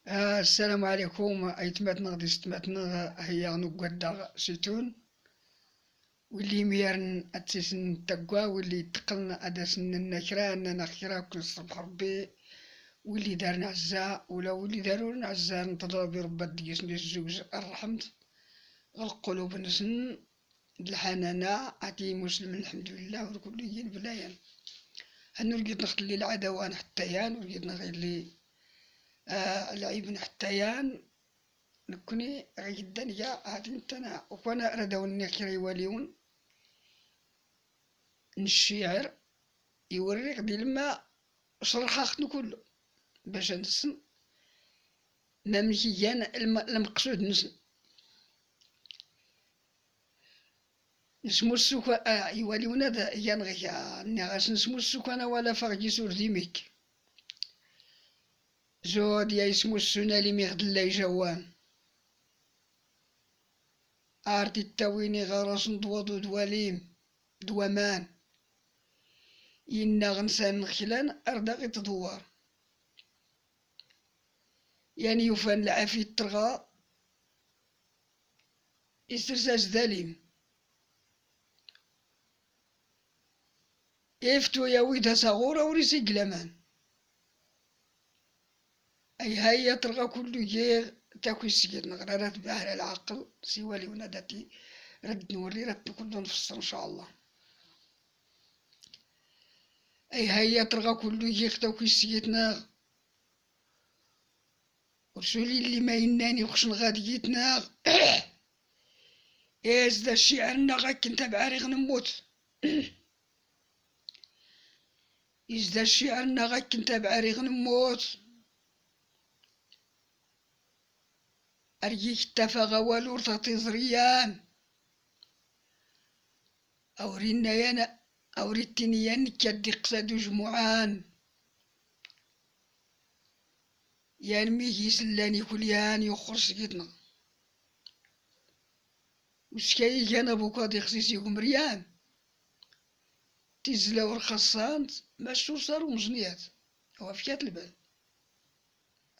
السلام عليكم. أيتماتنا غادي ستماتنا هي نقدا سيتون واللي ميرن أتسن تقوى واللي تقلنا أدسن النكرة أننا خيرا كل صبح ربي واللي دارنا عزاء ولا واللي دارون عزاء نتضرب بربا ديسن الزوج الرحمت القلوب نسن الحنانة عتي مسلم الحمد لله وكل ين بلايان هنو لقيت نخلي العدوان حتى يان ولقيت نغير العيب حتى يان نكوني جدا يا هادي نتنا وكنا ردوني كري وليون الشعر يوريك دي لما شرحاخ كله باش نسن نمشي جان المقصود نسن نسمو السكا يوليون هذا ينغيا نغاس نسمو السكانة ولا فرجي سور ديميك زود يا اسمو السنة لي ميغد الله جوان أرتي التويني غرس دوضو دواليم دوامان إنا غنسان خلان أردغي تدوار يعني يفان العافية ترغى استرساس ذليم يفتو يا ويدها صغورة وريسي قلمان أي هيا ترغى كل جيغ تاكوي السجد نغرارات بحر العقل سوالي ونادتي رد نوري رد كل نفسر إن شاء الله. أي هيا ترغى كل جيغ تاكوي السجد ناغ ورسولي اللي ما يناني وخشن غادي يتناغ إيز دا الشعر ناغا كنت بعاري غنموت إيز دا الشعر ناغا كنت بعاري غنموت أرجيك تفاغا والور تغطي زريان أورينا يانا أوريتني يان كدي قصادو جمعان يان ميجي سلاني كل يان يخرج جدنا وشكاي كان بوكا دي خصيصي مريان تيزلا ورخصانت ماشو صارو مزنيات هو فيات البال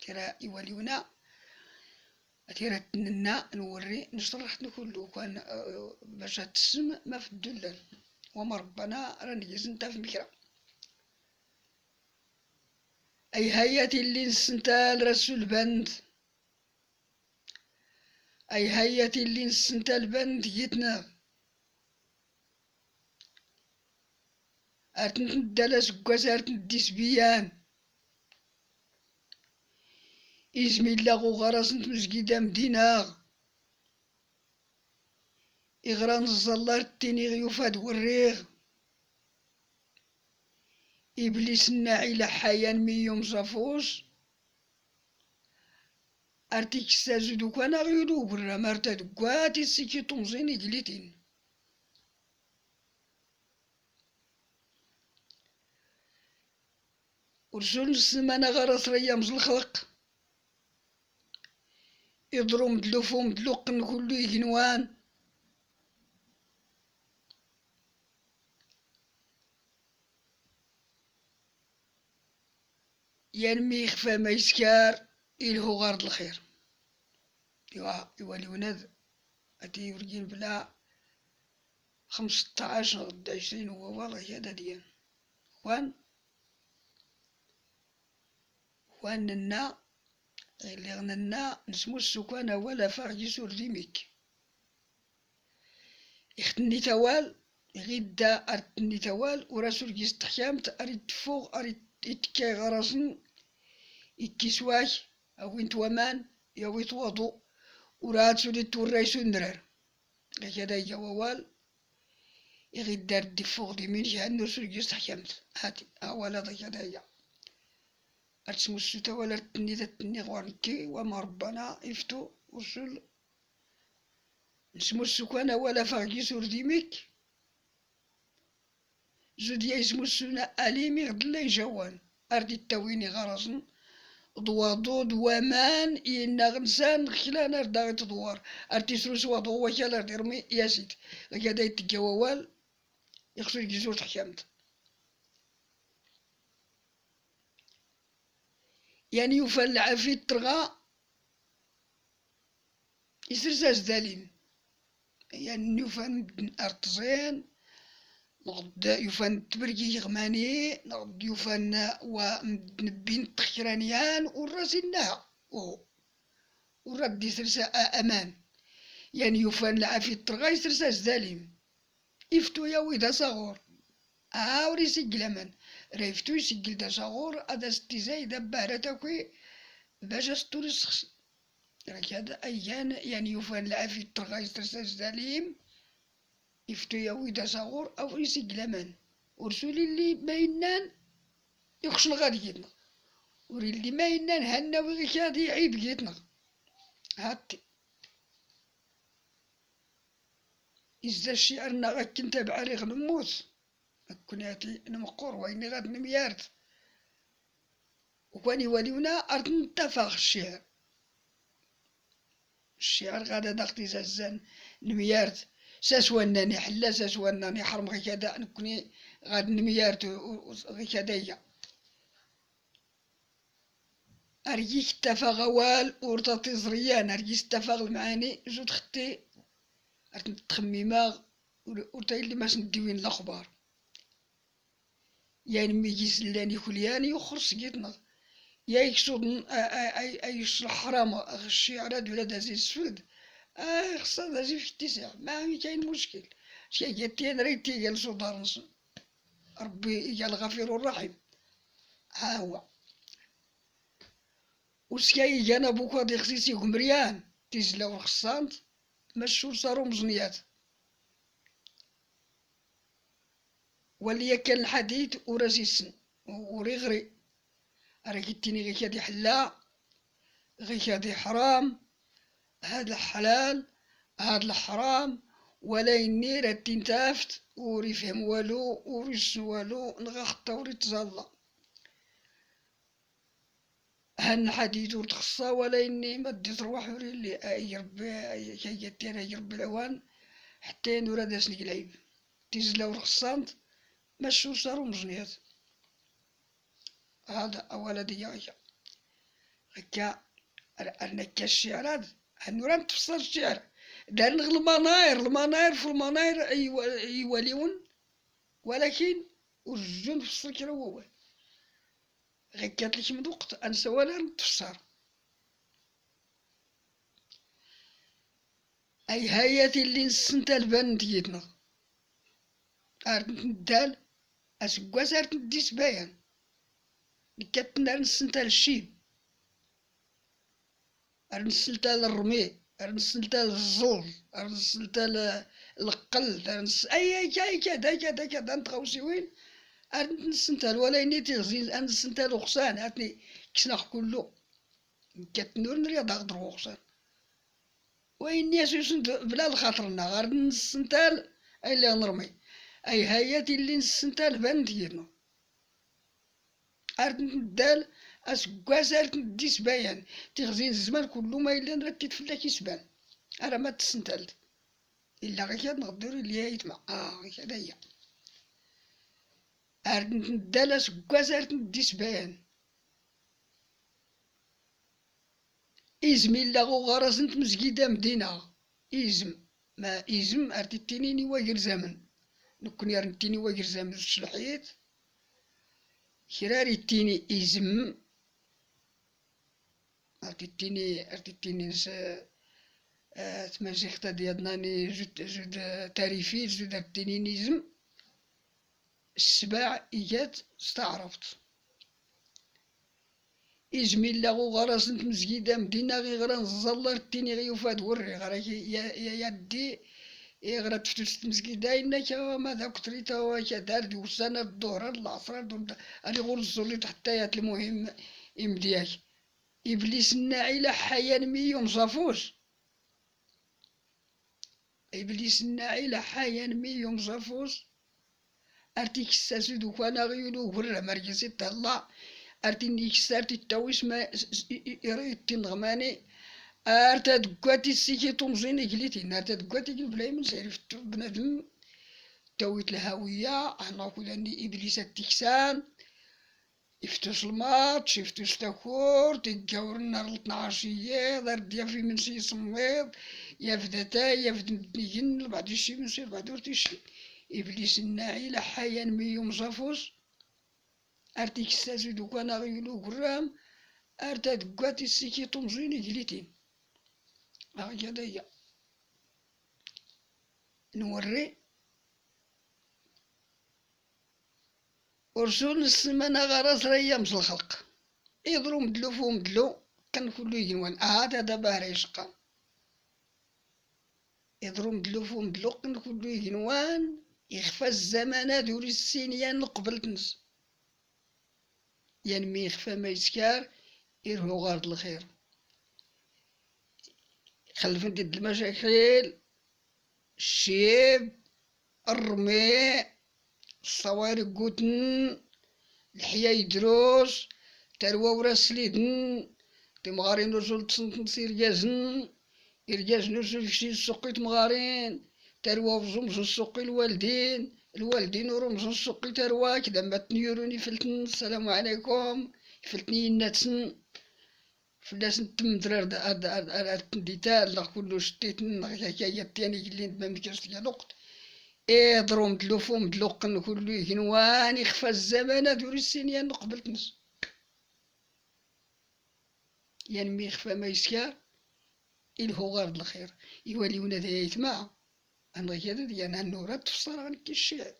ترى يوليونا أتيرا تننا نوري نشرح كله كان باش تسم ما في الدلال وما ربنا راني جزنت في مكرا أي هياتي اللي نسنتال رسول بند أي هياتي اللي نسنتال بند جيتنا أرتنت ندالاس كواس أرتنت ديسبيان إزمي لاغو غراس مسجدة مدينة إغران الزلار التيني غيوفاد وريغ إبليس الناعي لحيان ميوم صفوس أرتيك ستازو دوكانا غيودو برا مرتا دوكواتي السيكي تنزيني جليتين ورسول السمانة غراس ريامز الخلق يضرو مدلوفو مدلوقن كلو يجنوان ينمي يخفى ما يسكار إلهو غارد الخير يوالي وناد أتي يورجين بلا 15 غدا 20 هو والله هذا ديال واننا اللي غننا نسمو السكانة ولا فرجي سور ديميك يختني توال غدا أرتني توال ورسول جيس تحيامت أريد فوق أريد إتكي غرسن إكسواش أو إنتوامان يو يتوضو وراد سولي توريسو نرار هكذا يجوال يغدا ردي فوق دي من جهة رسول جيس تحيامت هاتي أولا ضي هذا هي أتسمو السوتا ولا تني غوانكي وما ربنا إفتو وصل نسمو السكانة ولا فرقي سور ديميك زوديا اسمو السنة أليمي غد الله جوان أردي التويني غرسن ضوادو دوامان إنا غنسان خلان أردا تدوار أرتي سروس وضو وكال أردي رمي ياسيت غادا يتجاوال يخصو يجزور تحيامت يعني يوفان العافيت ترغى يسرساس دالين يعني يوفان أرتزين نغد يوفان تبرقي غماني نغد يوفان ونبين تخيرانيان وراسينها ورد يسرسا أمان يعني يوفان العافيت ترغى يسرساس دالين يفتو يا ويدا صغور وري يسجل أمان ريفتو يسجل دا صغور هذا ستيزاي دبارة تاكوي باش استوري السخس راك هذا أيان يعني يوفان العافيت ترغى يسرساس دالين يفتو يا ويدا صغور أو يسجل أمان ورسولي اللي باينان يخشن غادي جيتنا وري اللي ما ينان هنا وغيك هادي عيب جيتنا هاتي إذا الشعرنا غاك نتابع عليه غنموت كناتي نمقور ويني غاد نميارت وكاني وليونا أرد نتفاق الشعر غادا داختي زازان نميارت ساسواناني حلا ساسواناني حرم غيك هدا نكوني غاد نميارت غيك هدايا أرجيك تفاق وال ورطاتي زريان أرجيك تفاق المعاني جود ختي أرد تخميماغ ورتاي اللي ماش نديوين الأخبار يعني ميجي سلاني كلياني وخرس جيتنا يا يكسود أي حرام الشعر دولا دازي السود خصها دازي في التسع ما كاين مشكل شي جاتي أنا ريتي قال صدار ربي قال الغفير الرحيم ها هو وسكاي جانا بوكا دي خصيصي قمريان تيزلاو الخصانت مشهور صاروا مزنيات واللي كان الحديد وراسيسن وريغري راكيتيني غيك هادي حلا غيك هادي حرام هاد الحلال هاد الحرام ولا يني راه تنتافت وري فهم والو وريش والو نغا خطا وري تزالا هان الحديد ورتخصا ولا يني ما ديت روح وري اللي اي ربي كي جاتي انا ربي العوان حتى نورا داسني العيب تيزلاو رخصانت مشو صاروا مزنيات هذا أولا ديايا هكا أنا كالشعر هنورا تفسر الشعر دار المناير في المناير يوليون ولكن والجن في كرا هو غكات لك من وقت أنسى ولا تفسر أي هايات اللي نسنتا البان ديتنا أرد ندال أسكواس أرد نديس بايان كاتنا نسنتا الشيب نسلتا الرمي نسلتا الزوز نسلتا القل أي كذا نتغوصي وين نسنتا ولا يني تغزين نسنتا الغصان هاتني كسناخ كلو كاتنور نريد أغدر غصان وين ياسوسن بلا الخاطرنا غير نسنتا أي اللي نرمي أي هايات اللي نسنتا البان ديالنا أرد ندال أسكواس أرد نديس بايان تغزين الزمان كلو ما إلا نرتد فلاك يسبان أنا ما تسنتالت إلا غير نقدر اللي يتمع غير هدايا أرد ندال أسكواس أرد نديس بايان إزم إلا غرز نت مزقيدة مدينة إزم ما إزم أرد تينيني واجر زمن نكون تيني واجر زمن الشلحيت كراري تيني إزم أرتيتيني تمازيغتا ديالناني جود تاريفي جود التينينيزم السباع إيجاد استعرفت إزمي إلا غو غراس نت مزقيدة مدينة غي غرا نزلر تيني غي وفاد وري غراك يدي غرا تفتوس مزقيدة إنك ماذا كتريتا وكدار دي وسنة الظهر العصر أني غور الزوليت حتى يات المهم إمدياك إبليس الناعي حيان ميوم صافوس إبليس الناعي حيان ميوم صافوس أرتيك الساسود وكان غيولو ورا مركزي تهلا أرتينيك سارتي تاويس ما إريد تنغماني أرتا دكواتي السيكي تنزيني قليتين أرتا دكواتي قلبلاي من سيرف بنادم تاويت الهوية أنا كلاني إبليس التكسان يفتوش الماتش يفتوش تاكور تيجاور النهار 12 دار ديا في منسي يصميض يا فداتا يا فدمتنيين بعد شي منسي بعد ورتيشي إبليس الناعي لحيا ميوم صافوس أرتيك ستازي دوكا أنا غيلو قرام أرتا دكاتي السيكي طمزيني قليتين هكذا هي نوري ورسول السمانة غرس ريامس الخلق يضرو مدلو فو مدلو كان كلو يجنوان هذا دابا ريشقا يضرو مدلو فو مدلو كان كلو يجنوان يخفى الزمانة دور السينيان قبل تنس مي يخفى ما يسكار يرهو غارد الخير خلفن ديد المشاكل الشيب الرميع الصوارق قوتن الحياي دروس تروا وراس ليدن تمغارين رسول تصنصير جازن إرجاز رسول فشي السوقي تمغارين تروا وزمز السوقي الوالدين ورمز السوقي تروا كدا ما تنيروني فلتن السلام عليكم فلتني الناتسن فلاسن تم درار ديتال لا كلو شتيتن هكايا تاني اللي ما مكرش يا نقط دروم دلوفهم دلوقن كلو يهنوان يخفى الزمان دور السنين قبل تنس مي يخفى ما يسكار هو غارد الخير يوليونا ذا يتمع هنغي كذا ديال هالنورة تفسر عن الشعر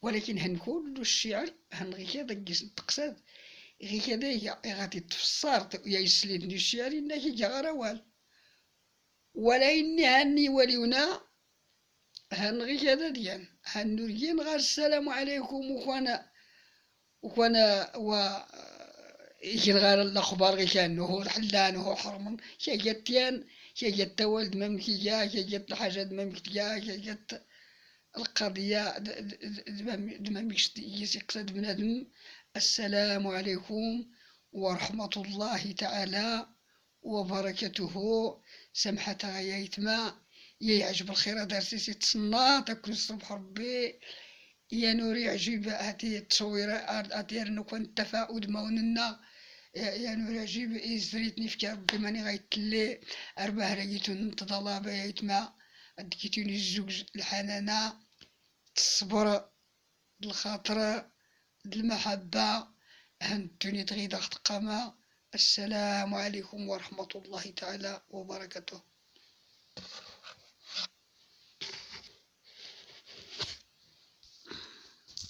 ولكن هنقول الشعر هنغي كذا قيس تقصد غي كذا غادي تفسر يا يسليدني الشعر إنك جا وال ولا إني هني وليونا هنغي كذا ديال هنوريين غير السلام عليكم وكوانا يجي غير الأخبار غي كان هو الحلان هو حرمن شا جتيان شا جت ولد ممكي جا شا جت الحاجة ممكي جا شا جت القضية دمامكش يقصد بنادم السلام عليكم ورحمة الله تعالى وبركاته سمحة يا يتما يعجب الخير درسي تصنع تكون الصبح ربي يا نوري عجيب هاتي التصوير أدير نكون التفاؤل موننا يا نوري عجيب إزريتني في ربي ماني غيتلي أربعة رقيتو نتظلا بيتما أدكيتوني الزوج الحنانة الصبر الخاطر المحبة هنتوني تغيد قامة. السلام عليكم ورحمة الله تعالى وبركاته.